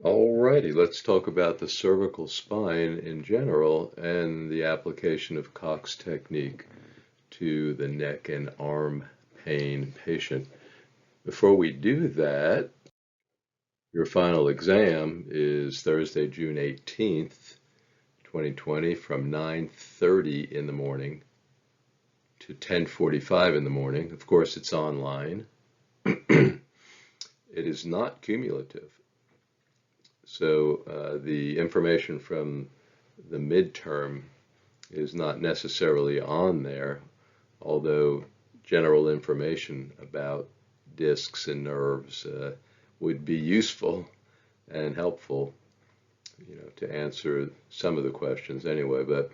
Alrighty, let's talk about the cervical spine in general and the application of Cox technique to the neck and arm pain patient. Before we do that, your final exam is Thursday, June 18th, 2020 from 9:30 in the morning to 10:45 in the morning. Of course, it's online. It is not cumulative. So the information from the midterm is not necessarily on there, although general information about discs and nerves would be useful and helpful, to answer some of the questions anyway. But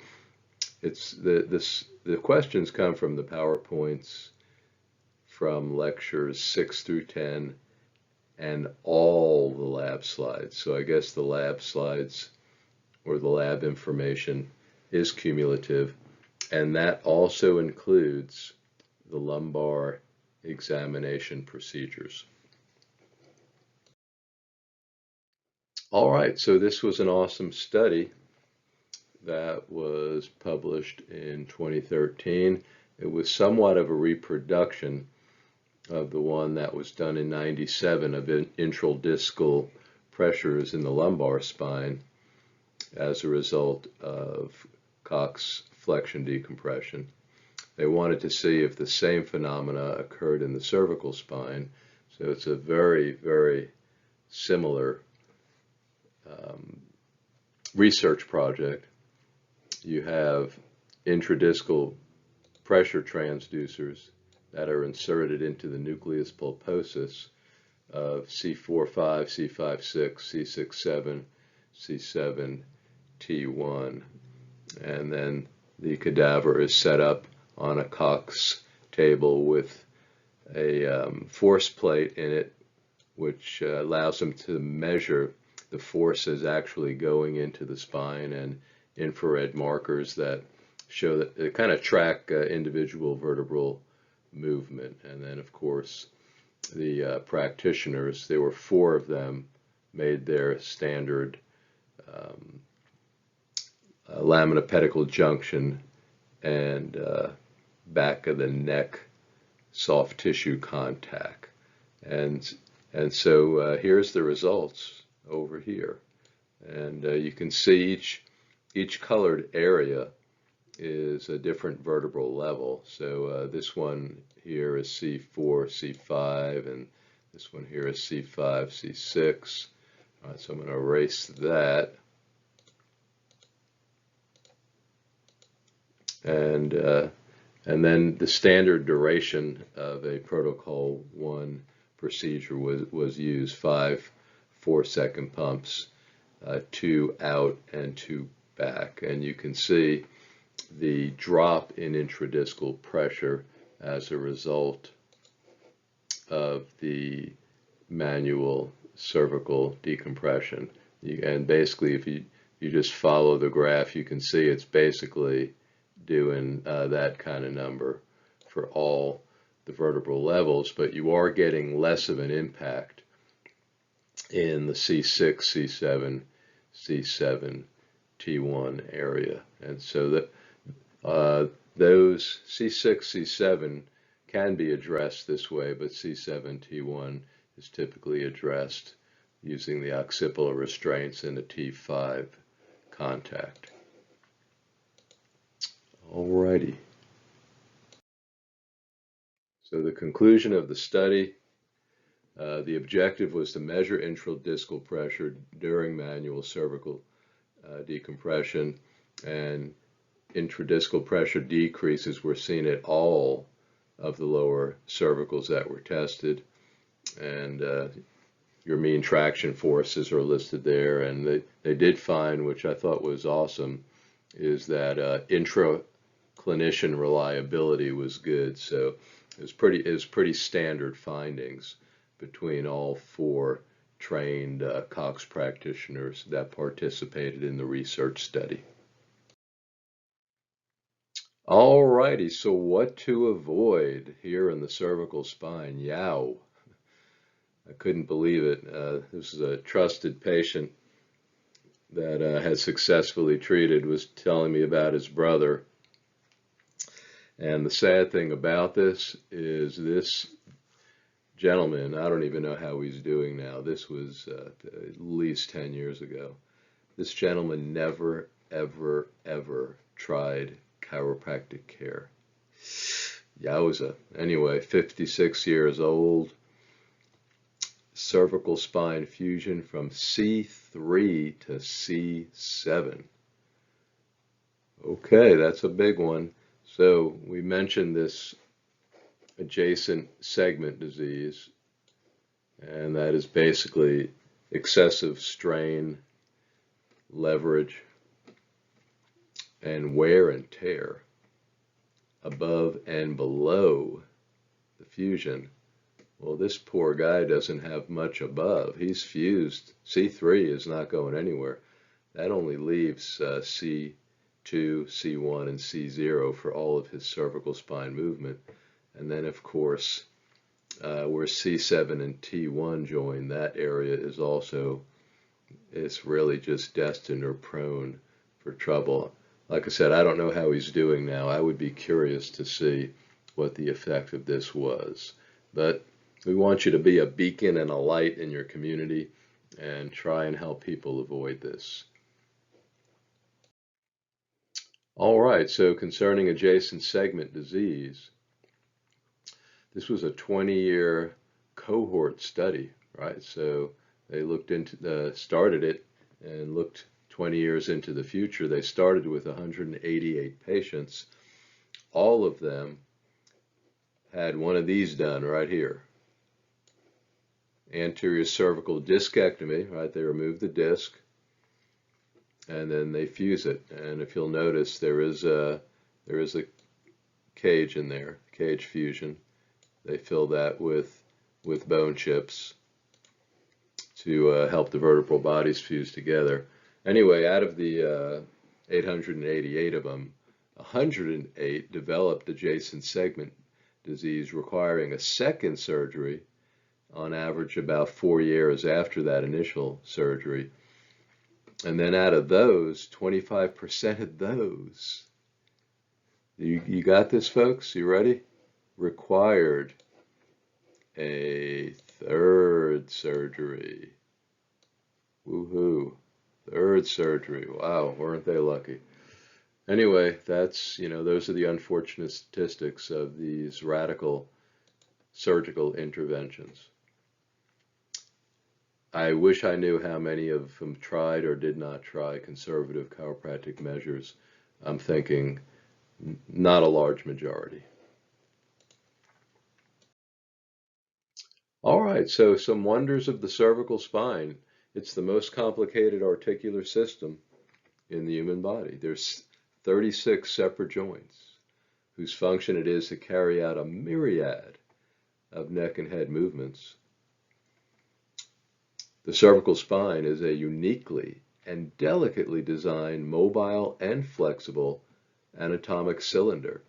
the questions come from the PowerPoints from lectures 6 through 10 and all the lab slides. So I guess the lab slides or the lab information is cumulative, and that also includes the lumbar examination procedures. All right, so this was an awesome study that was published in 2013. It was somewhat of a reproduction of the one that was done in 97 of intradiscal pressures in the lumbar spine as a result of Cox flexion decompression. They wanted to see if the same phenomena occurred in the cervical spine. So it's a very, very similar research project. You have intradiscal pressure transducers that are inserted into the nucleus pulposus of C45, C56, C67, C7T1. And then the cadaver is set up on a Cox table with a force plate in it, which allows them to measure the forces actually going into the spine, and infrared markers that show that they kind of track individual vertebral movement. And then, of course, the practitioners, there were 4 of them, made their standard lamina pedicle junction and back of the neck soft tissue contact. And so here's the results over here. And you can see each colored area is a different vertebral level. So this one here is C4, C5, and this one here is C5, C6. All right, so I'm going to erase that. And then the standard duration of a protocol 1 procedure was used, 5 4-second pumps, 2 out and 2 back. And you can see the drop in intradiscal pressure as a result of the manual cervical decompression. And basically, if you just follow the graph, you can see it's basically doing that kind of number for all the vertebral levels, but you are getting less of an impact in the C6, C7, C7, T1 area. And so that those C6, C7 can be addressed this way, but C7, T1 is typically addressed using the occipital restraints and a T5 contact. Alrighty. So the conclusion of the study, the objective was to measure intradiscal pressure during manual cervical decompression, and intradiscal pressure decreases were seen at all of the lower cervicals that were tested, and your mean traction forces are listed there. And they did find, which I thought was awesome, is that intra-clinician reliability was good. So it was pretty standard findings between all 4 trained Cox practitioners that participated in the research study. Alrighty, so what to avoid here in the cervical spine? Yow. I couldn't believe it. This is a trusted patient that had successfully treated, was telling me about his brother. And the sad thing about this is this gentleman, I don't even know how he's doing now. This was at least 10 years ago. This gentleman never, ever, ever tried chiropractic care. Yowza. Anyway, 56 years old, cervical spine fusion from C3 to C7. Okay, that's a big one. So we mentioned this adjacent segment disease, and that is basically excessive strain, leverage, and wear and tear above and below the fusion. Well, this poor guy doesn't have much above. He's fused. C3 is not going anywhere. That only leaves C2, C1, and C0 for all of his cervical spine movement. And then, of course, where C7 and T1 join, that area is also, it's really just destined or prone for trouble. Like I said, I don't know how he's doing now. I would be curious to see what the effect of this was. But we want you to be a beacon and a light in your community and try and help people avoid this. All right, so concerning adjacent segment disease, this was a 20-year cohort study, right? So they looked into, started it and looked 20 years into the future. They started with 188 patients. All of them had one of these done right here. Anterior cervical discectomy, right? They remove the disc and then they fuse it. And if you'll notice, there is a cage in there, cage fusion. They fill that with bone chips to help the vertebral bodies fuse together. Anyway, out of the 888 of them, 108 developed adjacent segment disease requiring a second surgery, on average about 4 years after that initial surgery. And then out of those, 25% of those, you got this, folks? You ready? Required a third surgery. Woohoo. Third surgery. Wow, weren't they lucky? Anyway, that's, those are the unfortunate statistics of these radical surgical interventions. I wish I knew how many of them tried or did not try conservative chiropractic measures. I'm thinking not a large majority. All right, so some wonders of the cervical spine. It's the most complicated articular system in the human body. There's 36 separate joints whose function it is to carry out a myriad of neck and head movements. The cervical spine is a uniquely and delicately designed mobile and flexible anatomic cylinder.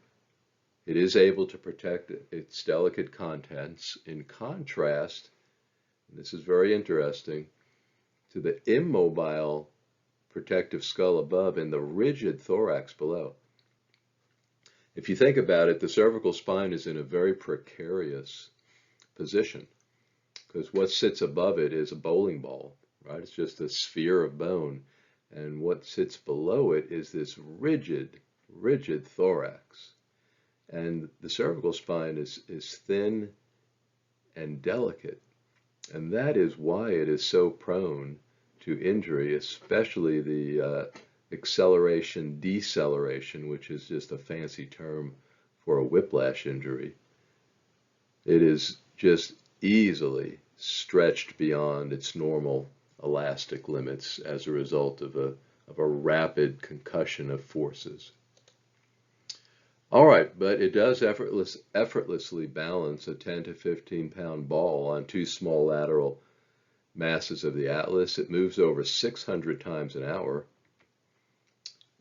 It is able to protect its delicate contents in contrast, and this is very interesting, to the immobile protective skull above and the rigid thorax below. If you think about it, the cervical spine is in a very precarious position because what sits above it is a bowling ball, right? It's just a sphere of bone. And what sits below it is this rigid thorax. And the cervical spine is thin and delicate. And that is why it is so prone to injury, especially the acceleration, deceleration, which is just a fancy term for a whiplash injury. It is just easily stretched beyond its normal elastic limits as a result of a rapid concussion of forces. All right, but it does effortlessly balance a 10 to 15 pound ball on two small lateral masses of the atlas. It moves over 600 times an hour.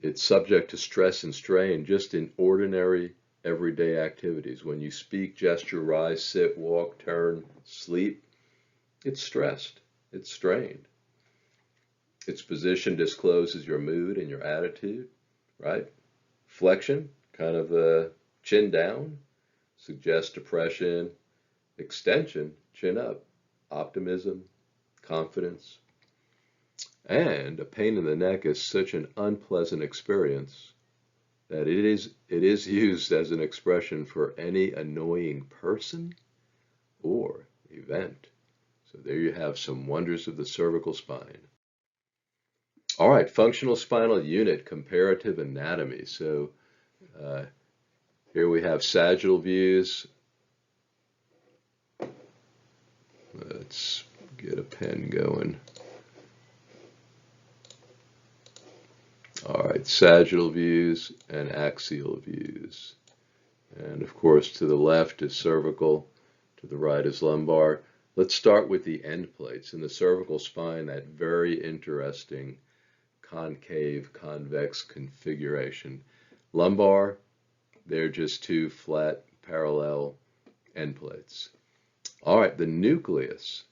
It's subject to stress and strain just in ordinary everyday activities. When you speak, gesture, rise, sit, walk, turn, sleep, It's stressed, it's strained. Its position discloses your mood and your attitude, right? Flexion, kind of chin down, suggests depression. Extension, chin up, optimism, confidence. And a pain in the neck is such an unpleasant experience that it is used as an expression for any annoying person or event. So there you have some wonders of the cervical spine. All right, functional spinal unit, comparative anatomy. So uh, here we have sagittal views. Let's get a pen going. All right, sagittal views and axial views. And of course, to the left is cervical, to the right is lumbar. Let's start with the end plates. In the cervical spine, that very interesting concave, convex configuration. Lumbar, they're just two flat, parallel end plates. All right, the nucleus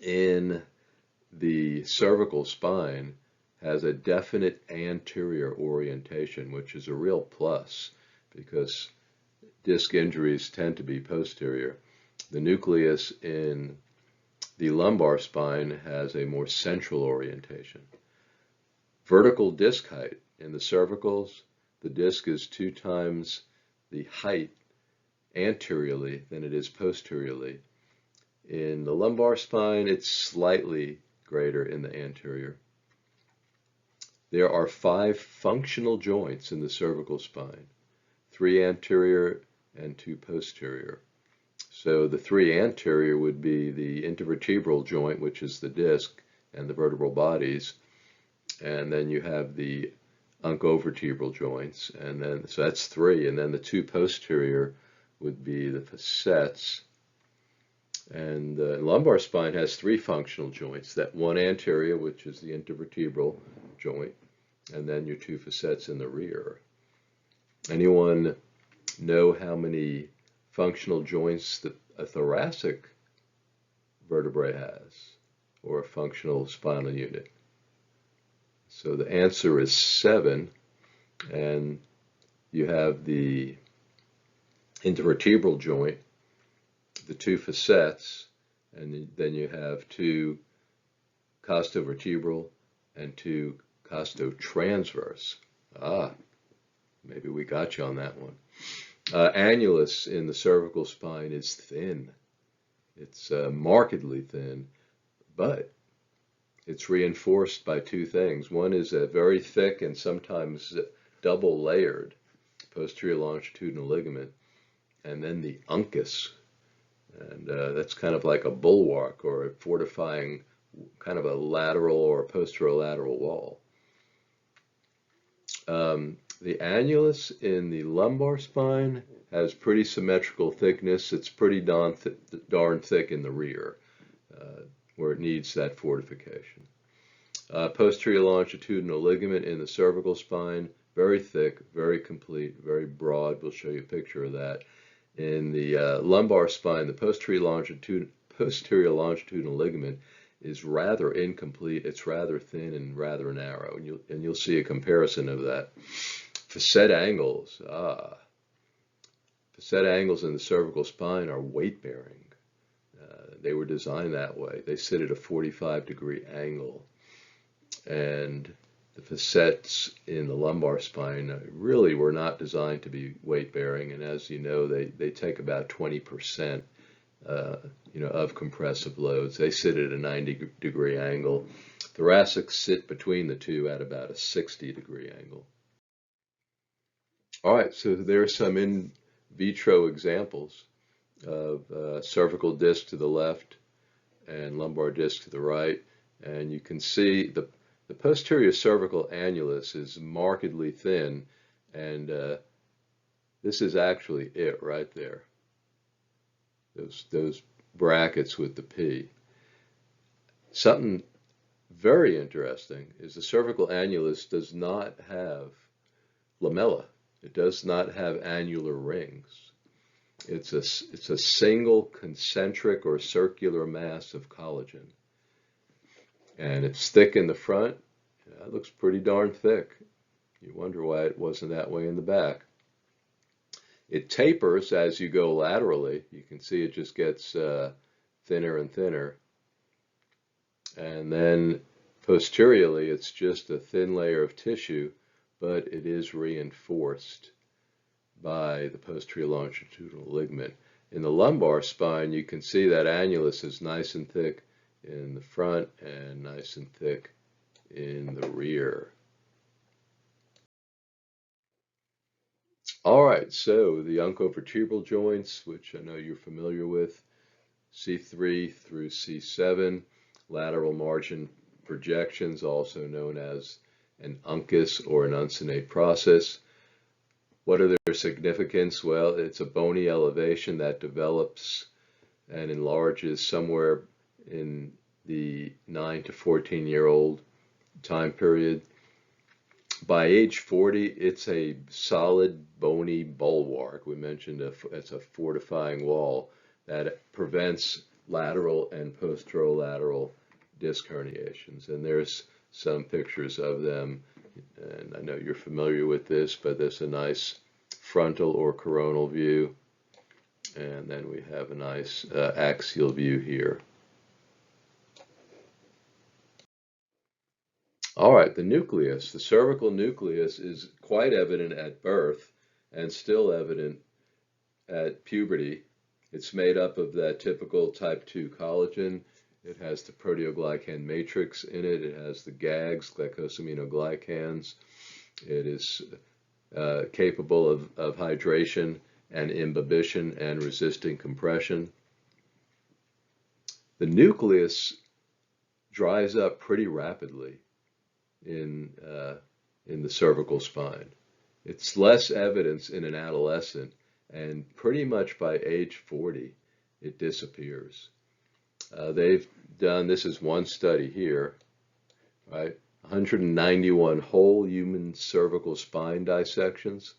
in the cervical spine has a definite anterior orientation, which is a real plus because disc injuries tend to be posterior. The nucleus in the lumbar spine has a more central orientation. Vertical disc height in the cervicals, the disc is 2 times the height anteriorly than it is posteriorly. In the lumbar spine, it's slightly greater in the anterior. There are 5 functional joints in the cervical spine, 3 anterior and 2 posterior. So the 3 anterior would be the intervertebral joint, which is the disc and the vertebral bodies, and then you have the uncovertebral joints, and then so that's 3, and then the 2 posterior would be the facets. And the lumbar spine has 3 functional joints, that 1 anterior, which is the intervertebral joint, and then your 2 facets in the rear. Anyone know how many functional joints that a thoracic vertebrae has, or a functional spinal unit? So the answer is 7, and you have the intervertebral joint, the 2 facets, and then you have 2 costovertebral and 2 costotransverse. Maybe we got you on that one. Annulus in the cervical spine is thin. It's markedly thin, but it's reinforced by 2 things. One is a very thick and sometimes double layered posterior longitudinal ligament, and then the uncus. And that's kind of like a bulwark or a fortifying kind of a lateral or a posterolateral wall. The annulus in the lumbar spine has pretty symmetrical thickness. It's pretty darn thick in the rear, where it needs that fortification. Posterior longitudinal ligament in the cervical spine, very thick, very complete, very broad. We'll show you a picture of that. In the lumbar spine, the posterior longitudinal ligament is rather incomplete. It's rather thin and rather narrow, and you'll see a comparison of that. Facet angles. Facet angles in the cervical spine are weight bearing. They were designed that way. They sit at a 45-degree angle, and the facets in the lumbar spine really were not designed to be weight bearing, and as you know, they take about 20% of compressive loads. They sit at a 90-degree angle. Thoracics sit between the two at about a 60-degree angle. All right, so there are some in vitro examples of cervical disc to the left and lumbar disc to the right, and you can see the posterior cervical annulus is markedly thin, and this is actually it right there. Those brackets with the P. Something very interesting is the cervical annulus does not have lamella. It does not have annular rings. It's a single concentric or circular mass of collagen, and it's thick in the front. Yeah, it looks pretty darn thick. You wonder why it wasn't that way in the back. It tapers as you go laterally. You can see it just gets thinner and thinner. And then posteriorly, it's just a thin layer of tissue, but it is reinforced by the posterior longitudinal ligament. In the lumbar spine, you can see that annulus is nice and thick in the front and nice and thick in the rear. All right, so the uncovertebral joints, which I know you're familiar with, C3 through C7, lateral margin projections, also known as an uncus or an uncinate process. What are their significance? Well, it's a bony elevation that develops and enlarges somewhere in the 9 to 14-year-old time period. By age 40, it's a solid bony bulwark. We mentioned it's a fortifying wall that prevents lateral and posterolateral disc herniations. And there's some pictures of them, and I know you're familiar with this, but there's a nice frontal or coronal view, and then we have a nice axial view here. All right, the nucleus, the cervical nucleus is quite evident at birth and still evident at puberty. It's made up of that typical type 2 collagen. It has the proteoglycan matrix in it. It has the GAGs, glycosaminoglycans. It is capable of hydration and imbibition and resisting compression. The nucleus dries up pretty rapidly in the cervical spine. It's less evidence in an adolescent, and pretty much by age 40, it disappears. They've done, this is one study here, right? 191 whole human cervical spine dissections.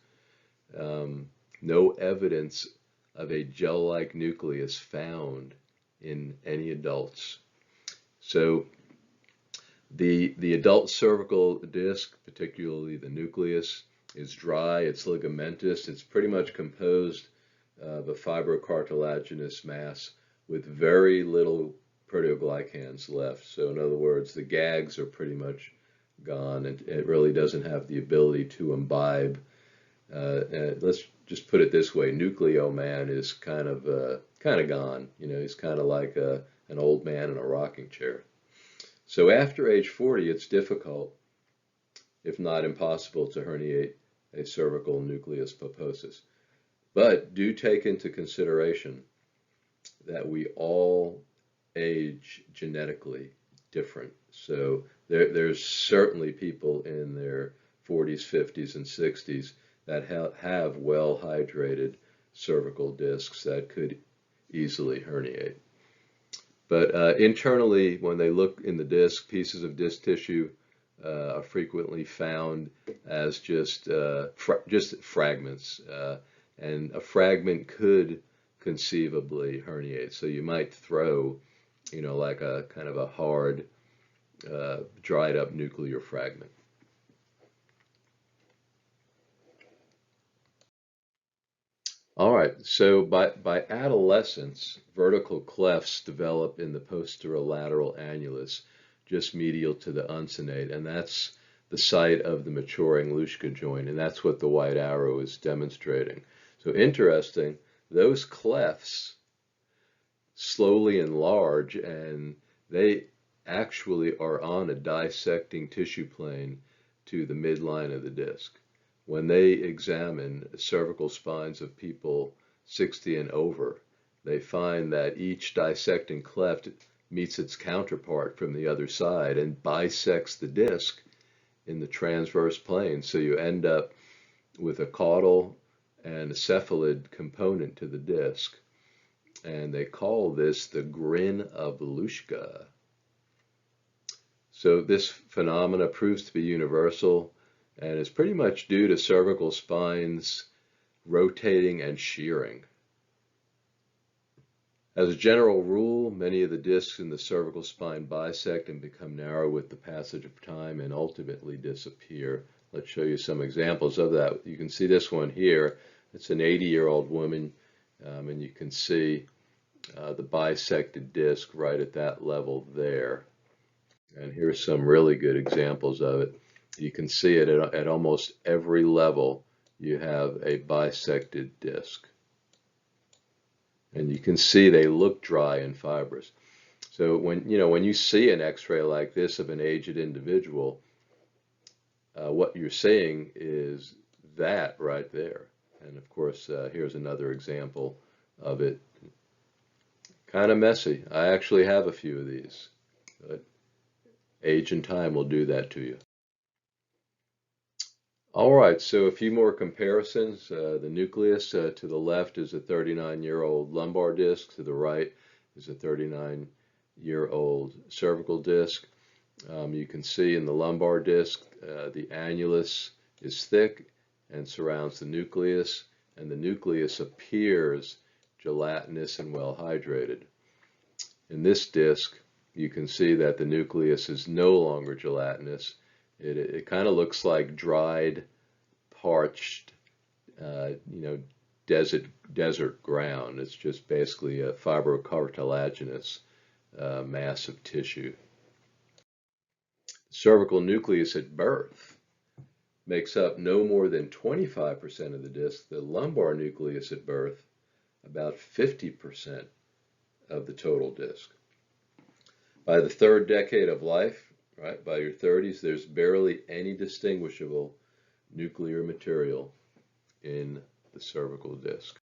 No evidence of a gel-like nucleus found in any adults. So the adult cervical disc, particularly the nucleus, is dry, it's ligamentous, it's pretty much composed of a fibrocartilaginous mass with very little proteoglycans left. So in other words, the GAGs are pretty much gone, and it really doesn't have the ability to imbibe. Let's just put it this way: Nucleo Man is kind of gone. You know, he's kind of like an old man in a rocking chair. So after age 40, it's difficult, if not impossible, to herniate a cervical nucleus pulposus. But do take into consideration that we all age genetically different. So there's certainly people in their 40s, 50s, and 60s that have well-hydrated cervical discs that could easily herniate. But internally, when they look in the disc, pieces of disc tissue are frequently found as just fragments, and a fragment could conceivably herniate. So you might throw, you know, like a kind of a hard, dried up nuclear fragment. All right, so by adolescence, vertical clefts develop in the posterolateral annulus, just medial to the uncinate, and that's the site of the maturing Luschka joint, and that's what the white arrow is demonstrating. So interesting, those clefts slowly enlarge, and they actually are on a dissecting tissue plane to the midline of the disc. When they examine cervical spines of people 60 and over, they find that each dissecting cleft meets its counterpart from the other side and bisects the disc in the transverse plane. So you end up with a caudal and a cephalid component to the disc. And they call this the grin of Luschka. So this phenomena proves to be universal and is pretty much due to cervical spines rotating and shearing. As a general rule, many of the discs in the cervical spine bisect and become narrow with the passage of time and ultimately disappear. Let's show you some examples of that. You can see this one here. It's an 80-year-old woman, and you can see the bisected disc right at that level there. And here's some really good examples of it. You can see it at almost every level. You have a bisected disc. And you can see they look dry and fibrous. So when you see an X-ray like this of an aged individual, what you're seeing is that right there. And of course, here's another example of it. Kind of messy. I actually have a few of these, but age and time will do that to you. All right, so a few more comparisons. The nucleus to the left is a 39-year-old lumbar disc. To the right is a 39-year-old cervical disc. You can see in the lumbar disc, the annulus is thick and surrounds the nucleus, and the nucleus appears gelatinous and well hydrated. In this disc, you can see that the nucleus is no longer gelatinous. It kind of looks like dried, parched, desert ground. It's just basically a fibrocartilaginous mass of tissue. The cervical nucleus at birth makes up no more than 25% of the disc. The lumbar nucleus at birth, about 50% of the total disc. By the third decade of life, right, by your 30s, there's barely any distinguishable nuclear material in the cervical disc.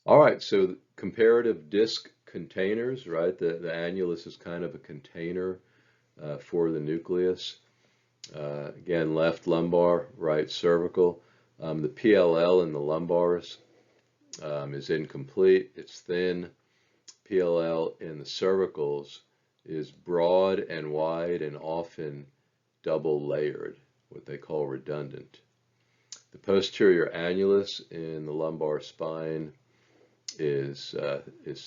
All right, so comparative disc containers, right? The annulus is kind of a container for the nucleus. Again, left lumbar, right cervical. The PLL in the lumbars is incomplete. It's thin. PLL in the cervicals is broad and wide and often double layered, what they call redundant. The posterior annulus in the lumbar spine is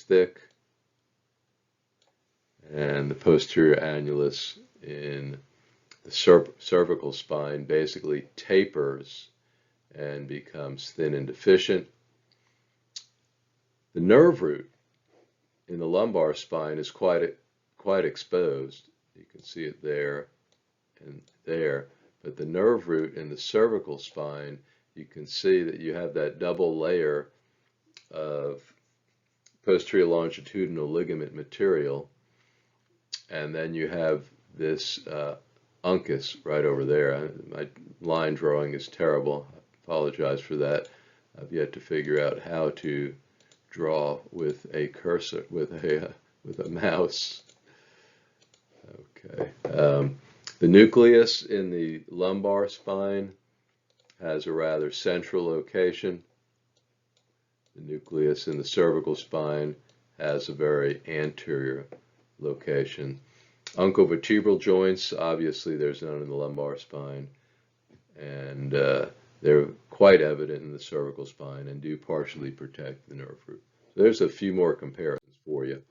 thick, and the posterior annulus in the cervical spine basically tapers and becomes thin and deficient. The nerve root in the lumbar spine is quite exposed. You can see it there and there. But the nerve root in the cervical spine, you can see that you have that double layer of posterior longitudinal ligament material, and then you have this uncus right over there. My line drawing is terrible. I apologize for that. I've yet to figure out how to draw with a cursor, with a mouse. Okay. The nucleus in the lumbar spine has a rather central location. The nucleus in the cervical spine has a very anterior location. Uncovertebral joints, obviously there's none in the lumbar spine, and they're quite evident in the cervical spine and do partially protect the nerve root. So there's a few more comparisons for you.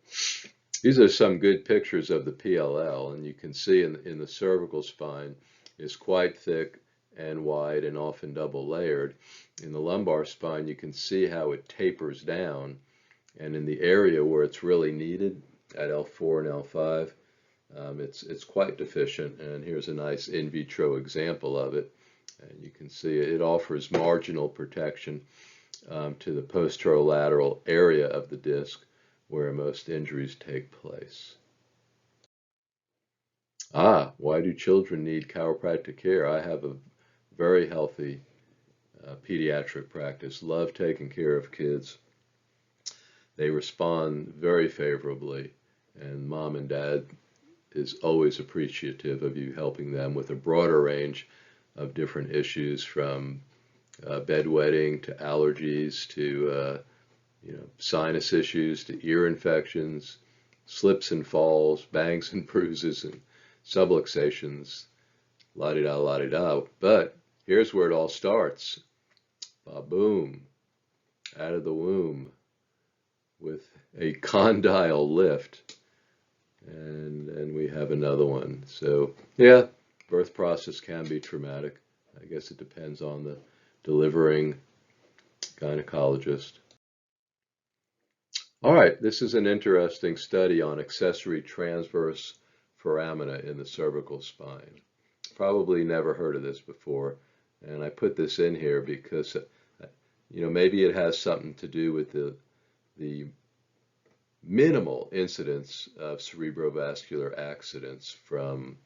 These are some good pictures of the PLL, and you can see in the cervical spine is quite thick and wide and often double layered. In the lumbar spine, you can see how it tapers down, and in the area where it's really needed, at L4 and L5, it's quite deficient, and here's a nice in vitro example of it. And you can see it offers marginal protection to the posterolateral area of the disc where most injuries take place. Why do children need chiropractic care? I have a very healthy pediatric practice. Love taking care of kids. They respond very favorably, and mom and dad is always appreciative of you helping them with a broader range of different issues, from bedwetting to allergies to sinus issues to ear infections, slips and falls, bangs and bruises, and subluxations, la-di-da, la-di-da. But here's where it all starts. Ba-boom, out of the womb. with a condyle lift, and we have another one. So yeah, birth process can be traumatic. I guess it depends on the delivering gynecologist. All right, this is an interesting study on accessory transverse foramina in the cervical spine. Probably never heard of this before, and I put this in here because maybe it has something to do with the minimal incidence of cerebrovascular accidents from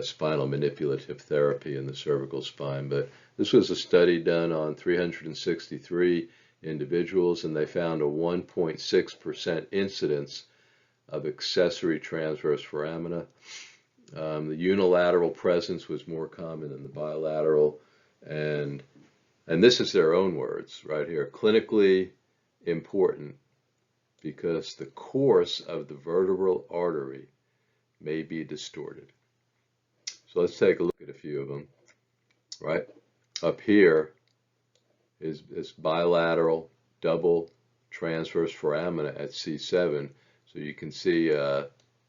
spinal manipulative therapy in the cervical spine. But this was a study done on 363 individuals, and they found a 1.6% incidence of accessory transverse foramina. The unilateral presence was more common than the bilateral, and this is their own words right here, clinically important because the course of the vertebral artery may be distorted. So let's take a look at a few of them. Right up here is bilateral double transverse foramina at C7. So you can see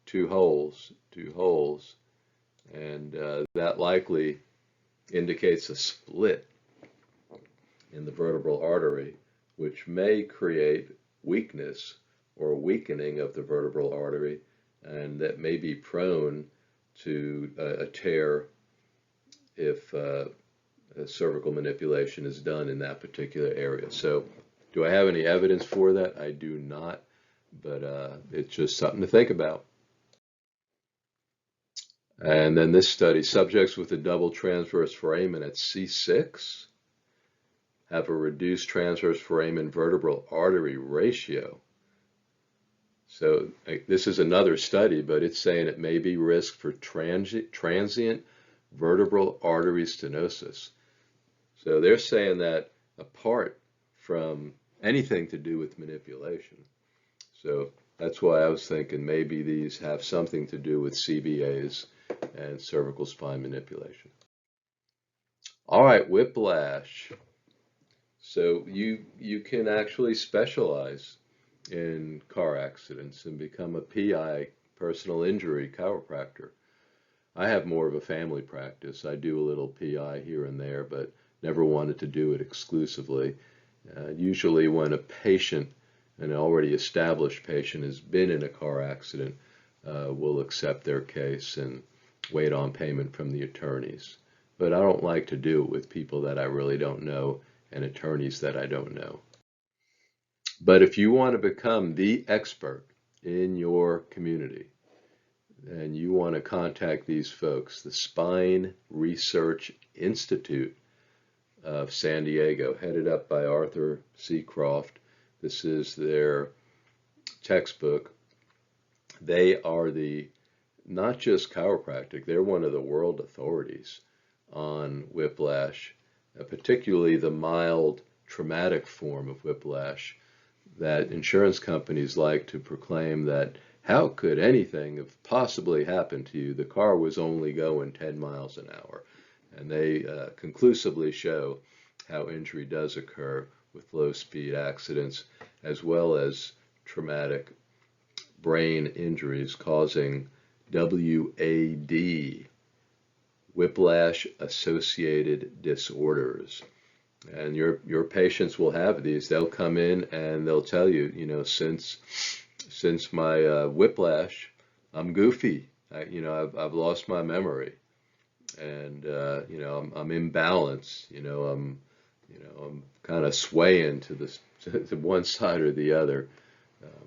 two holes, and that likely indicates a split in the vertebral artery, which may create weakness or weakening of the vertebral artery, and that may be prone to a tear if cervical manipulation is done in that particular area. So do I have any evidence for that? I do not, but it's just something to think about. And then this study, subjects with a double transverse foramen at C6 have a reduced transverse foramen vertebral artery ratio. So this is another study, but it's saying it may be risk for transient vertebral artery stenosis. So they're saying that apart from anything to do with manipulation. So that's why I was thinking maybe these have something to do with CBAs and cervical spine manipulation. All right, whiplash. So you can actually specialize in car accidents and become a PI, personal injury chiropractor. I have more of a family practice. I do a little PI here and there, but never wanted to do it exclusively. Usually when a patient, an already established patient, has been in a car accident, we'll accept their case and wait on payment from the attorneys. But I don't like to do it with people that I really don't know and attorneys that I don't know. But if you want to become the expert in your community, and you want to contact these folks, the Spine Research Institute of San Diego, headed up by Arthur C. Croft. This is their textbook. They are not just chiropractic, they're one of the world authorities on whiplash, particularly the mild traumatic form of whiplash that insurance companies like to proclaim that how could anything have possibly happened to you? The car was only going 10 miles an hour. And they conclusively show how injury does occur with low-speed accidents, as well as traumatic brain injuries causing WAD, whiplash-associated disorders. And your patients will have these. They'll come in and they'll tell you, since my whiplash, I'm goofy. I've lost my memory, and I'm imbalanced. I'm kind of swaying to one side or the other,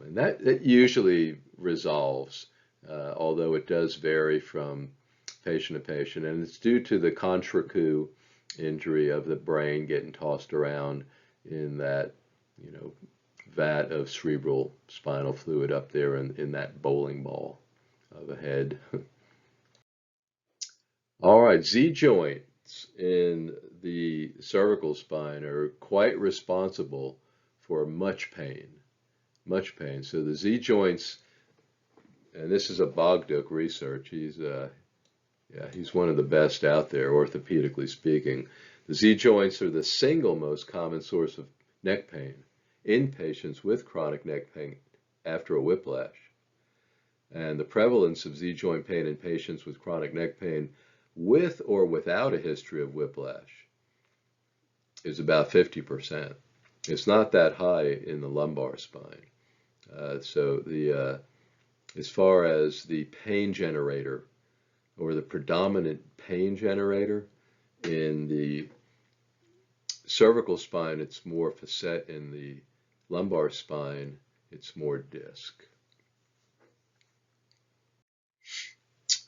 and that usually resolves, although it does vary from patient to patient, and it's due to the contracture injury of the brain getting tossed around in that vat of cerebral spinal fluid up there in that bowling ball of a head. All right, Z joints in the cervical spine are quite responsible for much pain. So the Z joints, and this is a Bogduk research. He's one of the best out there, orthopedically speaking. The Z joints are the single most common source of neck pain in patients with chronic neck pain after a whiplash. And the prevalence of Z joint pain in patients with chronic neck pain with or without a history of whiplash is about 50%. It's not that high in the lumbar spine. As far as the pain generator or the predominant pain generator in the cervical spine, it's more facet. In the lumbar spine, it's more disc.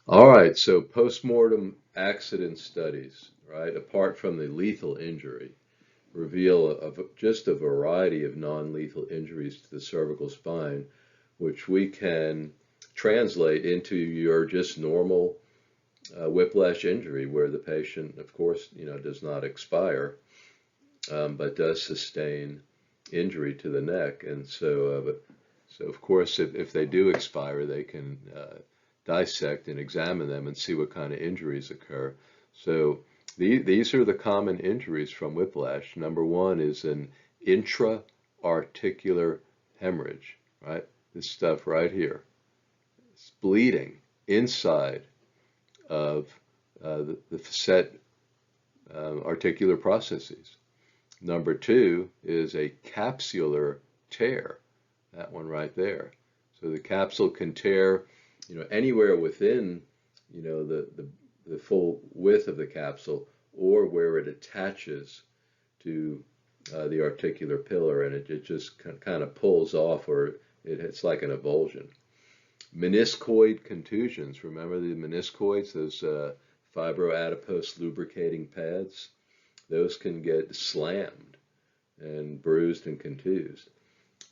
All right, so postmortem accident studies, right, apart from the lethal injury, reveal just a variety of non-lethal injuries to the cervical spine, which we can translate into your just normal whiplash injury, where the patient, of course, does not expire, but does sustain injury to the neck. And so of course, if they do expire, they can dissect and examine them and see what kind of injuries occur. So these are the common injuries from whiplash. Number one is an intra-articular hemorrhage, right? This stuff right here. It's bleeding inside of the facet articular processes. Number two is a capsular tear, that one right there. So the capsule can tear, anywhere within, the full width of the capsule, or where it attaches to the articular pillar, and it just kind of pulls off, or it's like an avulsion. Meniscoid contusions. Remember the meniscoids, those fibroadipose lubricating pads? Those can get slammed and bruised and contused.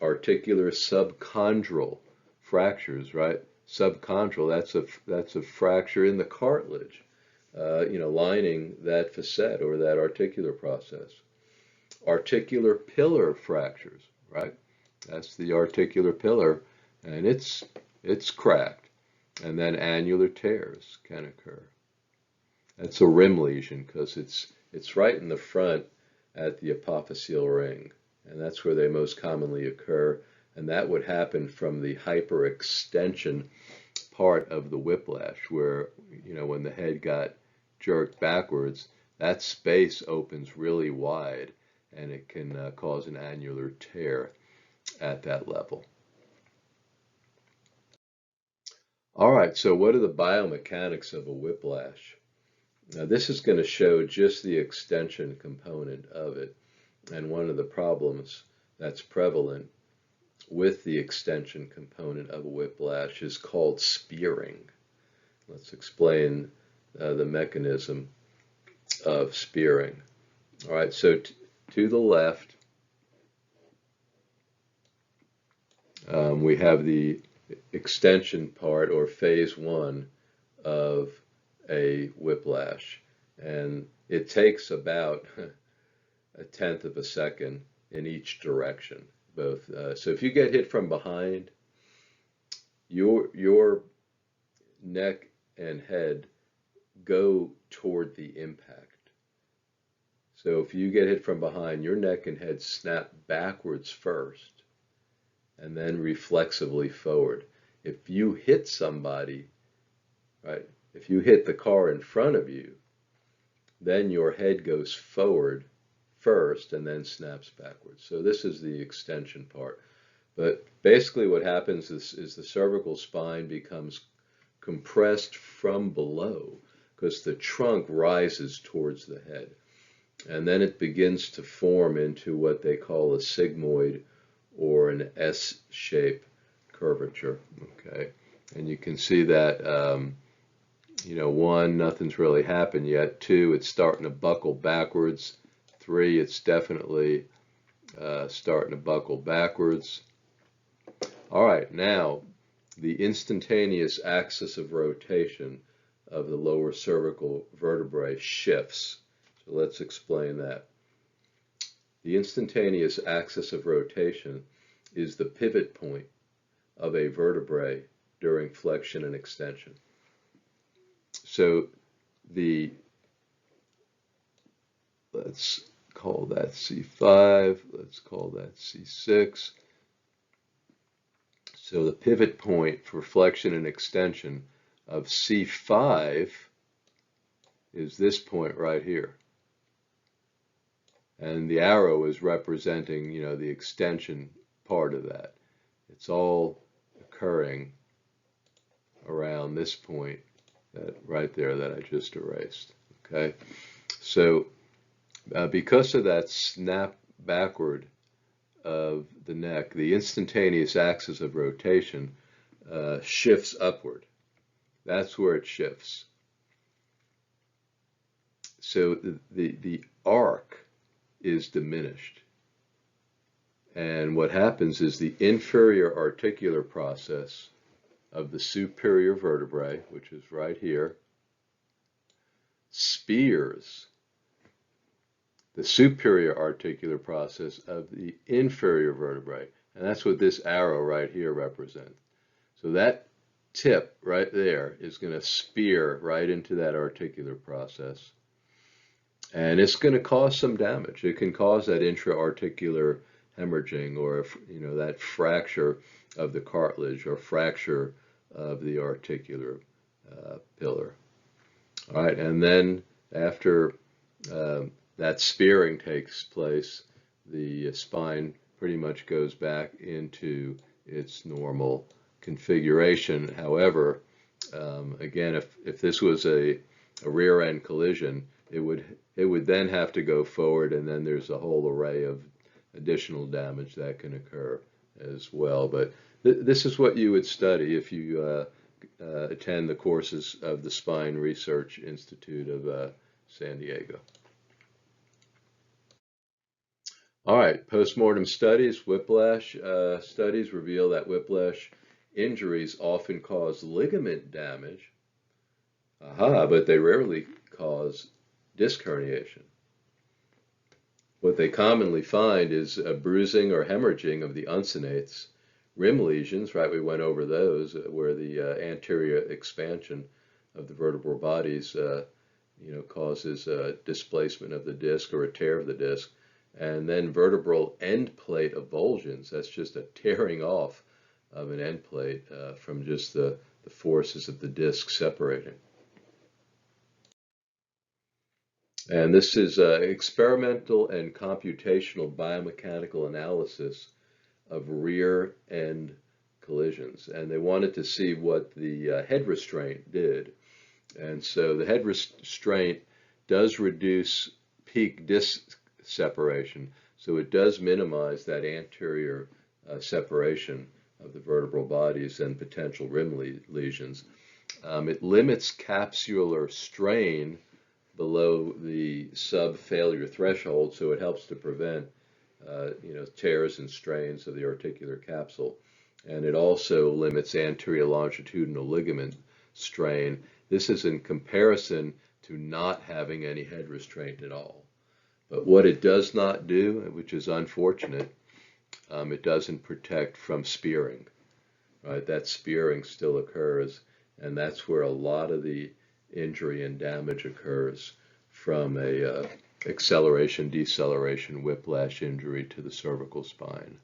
Articular subchondral fractures, right? Subchondral, that's a fracture in the cartilage, lining that facet or that articular process. Articular pillar fractures, right? That's the articular pillar, and it's cracked. And then annular tears can occur. That's a rim lesion because it's right in the front at the apophyseal ring, and that's where they most commonly occur. And that would happen from the hyperextension part of the whiplash, where, when the head got jerked backwards, that space opens really wide, and it can cause an annular tear at that level. All right, so what are the biomechanics of a whiplash? Now, this is going to show just the extension component of it, and one of the problems that's prevalent with the extension component of a whiplash is called spearing. Let's explain the mechanism of spearing. All right, so to the left, we have the extension part, or phase one of a whiplash, and it takes about 1/10 of a second in each direction. So if you get hit from behind, your neck and head go toward the impact. So if you get hit from behind, your neck and head snap backwards first, and then reflexively forward. If you hit somebody, right, if you hit the car in front of you, then your head goes forward first and then snaps backwards. So this is the extension part. But basically what happens is the cervical spine becomes compressed from below because the trunk rises towards the head. And then it begins to form into what they call a sigmoid, or an S-shaped curvature. Okay, and you can see that, one, nothing's really happened yet. Two, it's starting to buckle backwards. Three, it's definitely starting to buckle backwards. All right, now the instantaneous axis of rotation of the lower cervical vertebrae shifts. So let's explain that. The instantaneous axis of rotation is the pivot point of a vertebrae during flexion and extension. So let's call that C5. Let's call that C6. So the pivot point for flexion and extension of C5 is this point right here. And the arrow is representing, the extension part of that. It's all occurring around this point right there that I just erased. Okay, so because of that snap backward of the neck, the instantaneous axis of rotation shifts upward. That's where it shifts. So the arc is diminished. And what happens is the inferior articular process of the superior vertebrae, which is right here, spears the superior articular process of the inferior vertebrae. And that's what this arrow right here represents. So that tip right there is going to spear right into that articular process. And it's going to cause some damage. It can cause that intra-articular hemorrhaging, or that fracture of the cartilage or fracture of the articular pillar. All right, and then after that spearing takes place, the spine pretty much goes back into its normal configuration. However, again, if this was a rear end collision, it would then have to go forward, and then there's a whole array of additional damage that can occur as well. But this is what you would study if you attend the courses of the Spine Research Institute of San Diego. All right, postmortem studies, whiplash studies reveal that whiplash injuries often cause ligament damage, but they rarely cause disc herniation. What they commonly find is a bruising or hemorrhaging of the uncinnates, rim lesions, right? We went over those, where the anterior expansion of the vertebral bodies, causes displacement of the disc or a tear of the disc. And then vertebral end plate avulsions, that's just a tearing off of an end plate from just the forces of the disc separating. And this is experimental and computational biomechanical analysis of rear end collisions. And they wanted to see what the head restraint did. And so the head restraint does reduce peak disc separation. So it does minimize that anterior separation of the vertebral bodies and potential rim lesions. It limits capsular strain below the sub-failure threshold, so it helps to prevent tears and strains of the articular capsule. And it also limits anterior longitudinal ligament strain. This is in comparison to not having any head restraint at all. But what it does not do, which is unfortunate, it doesn't protect from spearing. Right? That spearing still occurs, and that's where a lot of the injury and damage occurs from a acceleration, deceleration, whiplash injury to the cervical spine.